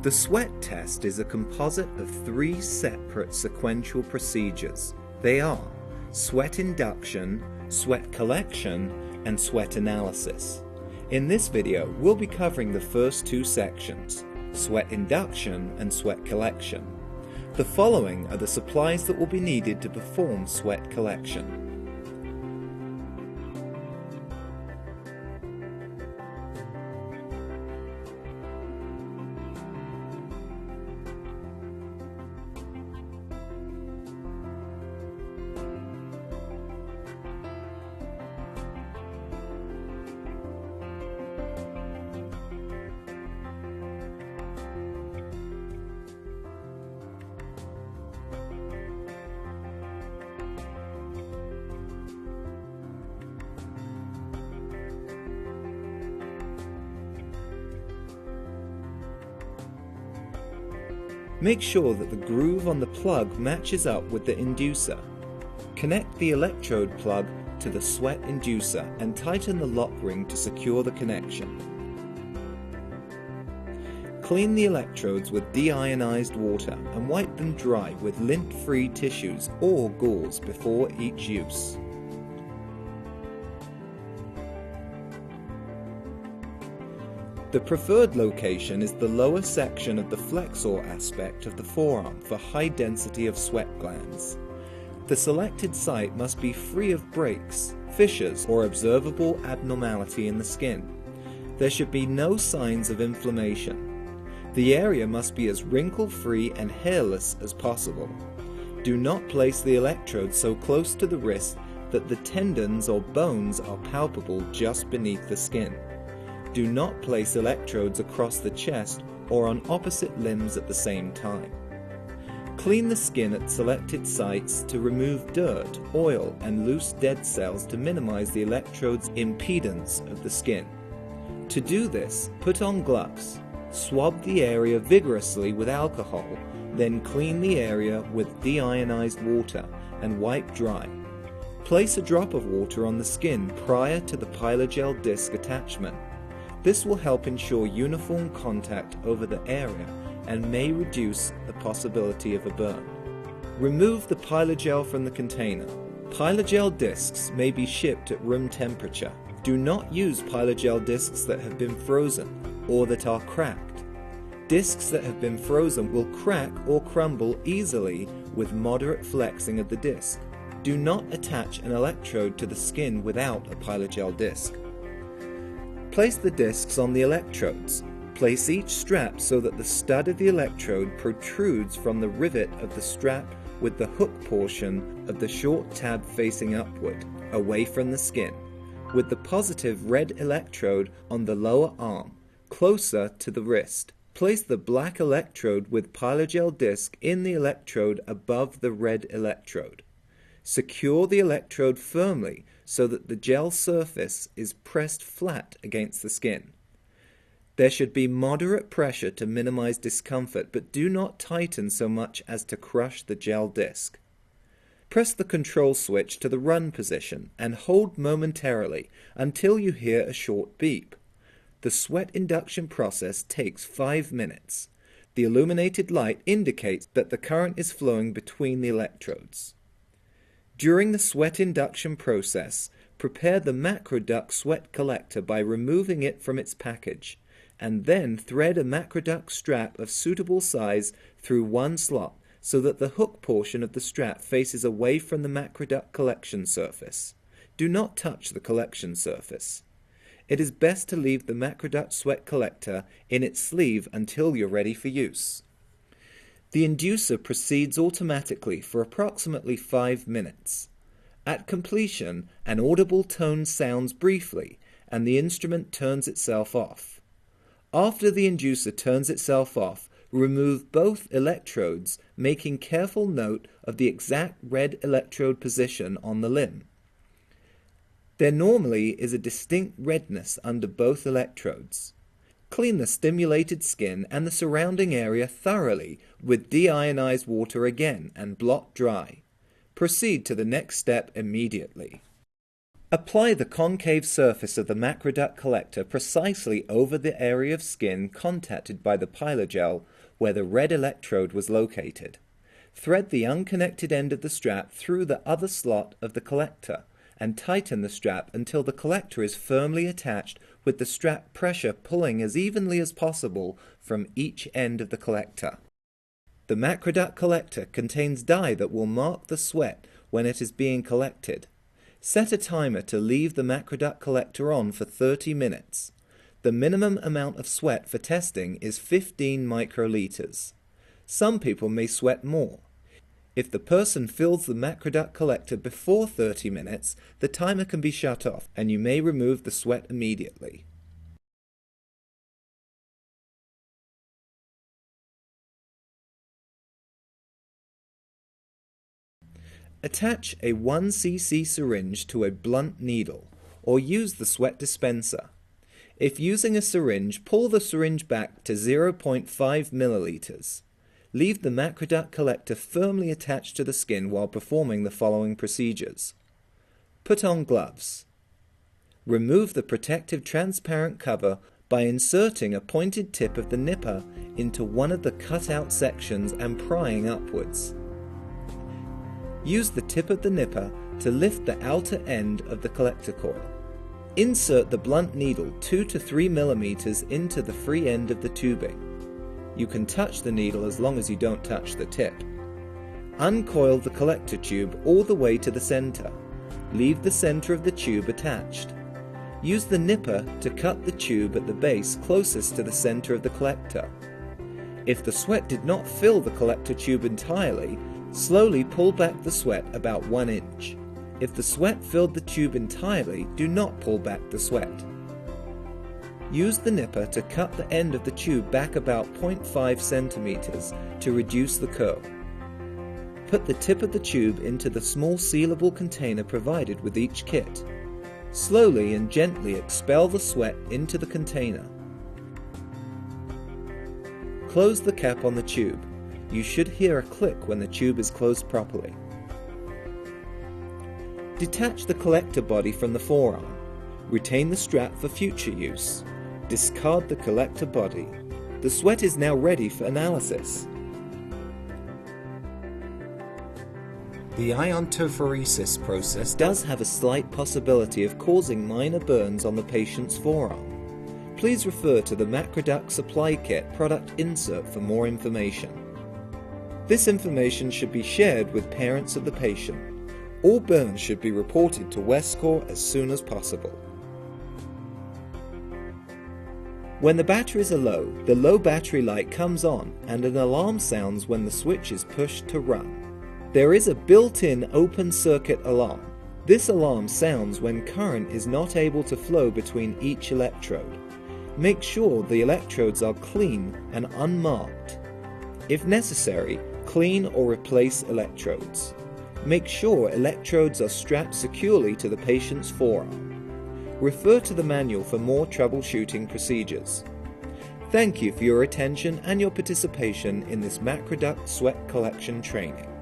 The sweat test is a composite of 3 separate sequential procedures. They are sweat induction, sweat collection, and sweat analysis. In this video, we'll be covering the first 2 sections, sweat induction and sweat collection. The following are the supplies that will be needed to perform sweat collection. Make sure that the groove on the plug matches up with the inducer. Connect the electrode plug to the sweat inducer and tighten the lock ring to secure the connection. Clean the electrodes with deionized water and wipe them dry with lint-free tissues or gauze before each use. The preferred location is the lower section of the flexor aspect of the forearm for high density of sweat glands. The selected site must be free of breaks, fissures, or observable abnormality in the skin. There should be no signs of inflammation. The area must be as wrinkle-free and hairless as possible. Do not place the electrode so close to the wrist that the tendons or bones are palpable just beneath the skin. Do not place electrodes across the chest or on opposite limbs at the same time. Clean the skin at selected sites to remove dirt, oil, and loose dead cells to minimize the electrode's impedance of the skin. To do this, put on gloves. Swab the area vigorously with alcohol, then clean the area with deionized water and wipe dry. Place a drop of water on the skin prior to the pylogel disc attachment. This will help ensure uniform contact over the area and may reduce the possibility of a burn. Remove the pylogel from the container. Pylogel discs may be shipped at room temperature. Do not use pylogel discs that have been frozen or that are cracked. Discs that have been frozen will crack or crumble easily with moderate flexing of the disc. Do not attach an electrode to the skin without a pylogel disc. Place the discs on the electrodes. Place each strap so that the stud of the electrode protrudes from the rivet of the strap with the hook portion of the short tab facing upward, away from the skin, with the positive red electrode on the lower arm, closer to the wrist. Place the black electrode with pylogel disc in the electrode above the red electrode. Secure the electrode firmly so that the gel surface is pressed flat against the skin. There should be moderate pressure to minimize discomfort, but do not tighten so much as to crush the gel disc. Press the control switch to the run position and hold momentarily until you hear a short beep. The sweat induction process takes 5 minutes. The illuminated light indicates that the current is flowing between the electrodes. During the sweat induction process, prepare the Macroduct sweat collector by removing it from its package, and then thread a Macroduct strap of suitable size through one slot so that the hook portion of the strap faces away from the Macroduct collection surface. Do not touch the collection surface. It is best to leave the Macroduct sweat collector in its sleeve until you're ready for use. The inducer proceeds automatically for approximately 5 minutes. At completion, an audible tone sounds briefly, and the instrument turns itself off. After the inducer turns itself off, remove both electrodes, making careful note of the exact red electrode position on the limb. There normally is a distinct redness under both electrodes. Clean the stimulated skin and the surrounding area thoroughly with deionized water again and blot dry. Proceed to the next step immediately. Apply the concave surface of the Macroduct collector precisely over the area of skin contacted by the pylogel where the red electrode was located. Thread the unconnected end of the strap through the other slot of the collector and tighten the strap until the collector is firmly attached with the strap pressure pulling as evenly as possible from each end of the collector. The Macroduct collector contains dye that will mark the sweat when it is being collected. Set a timer to leave the Macroduct collector on for 30 minutes. The minimum amount of sweat for testing is 15 microliters. Some people may sweat more. If the person fills the Macroduct collector before 30 minutes, the timer can be shut off and you may remove the sweat immediately. Attach a 1 cc syringe to a blunt needle or use the sweat dispenser. If using a syringe, pull the syringe back to 0.5 milliliters. Leave the Macroduct collector firmly attached to the skin while performing the following procedures. Put on gloves. Remove the protective transparent cover by inserting a pointed tip of the nipper into one of the cut-out sections and prying upwards. Use the tip of the nipper to lift the outer end of the collector coil. Insert the blunt needle 2 to 3 millimeters into the free end of the tubing. You can touch the needle as long as you don't touch the tip. Uncoil the collector tube all the way to the center. Leave the center of the tube attached. Use the nipper to cut the tube at the base closest to the center of the collector. If the sweat did not fill the collector tube entirely, slowly pull back the sweat about 1 inch. If the sweat filled the tube entirely, do not pull back the sweat. Use the nipper to cut the end of the tube back about 0.5 centimeters to reduce the curl. Put the tip of the tube into the small sealable container provided with each kit. Slowly and gently expel the sweat into the container. Close the cap on the tube. You should hear a click when the tube is closed properly. Detach the collector body from the forearm. Retain the strap for future use. Discard the collector body. The sweat is now ready for analysis. The iontophoresis process does have a slight possibility of causing minor burns on the patient's forearm. Please refer to the Macroduct supply kit product insert for more information. This information should be shared with parents of the patient. All burns should be reported to Wescor as soon as possible. When the batteries are low, the low battery light comes on and an alarm sounds when the switch is pushed to run. There is a built-in open circuit alarm. This alarm sounds when current is not able to flow between each electrode. Make sure the electrodes are clean and unmarked. If necessary, clean or replace electrodes. Make sure electrodes are strapped securely to the patient's forearm. Refer to the manual for more troubleshooting procedures. Thank you for your attention and your participation in this Macroduct sweat collection training.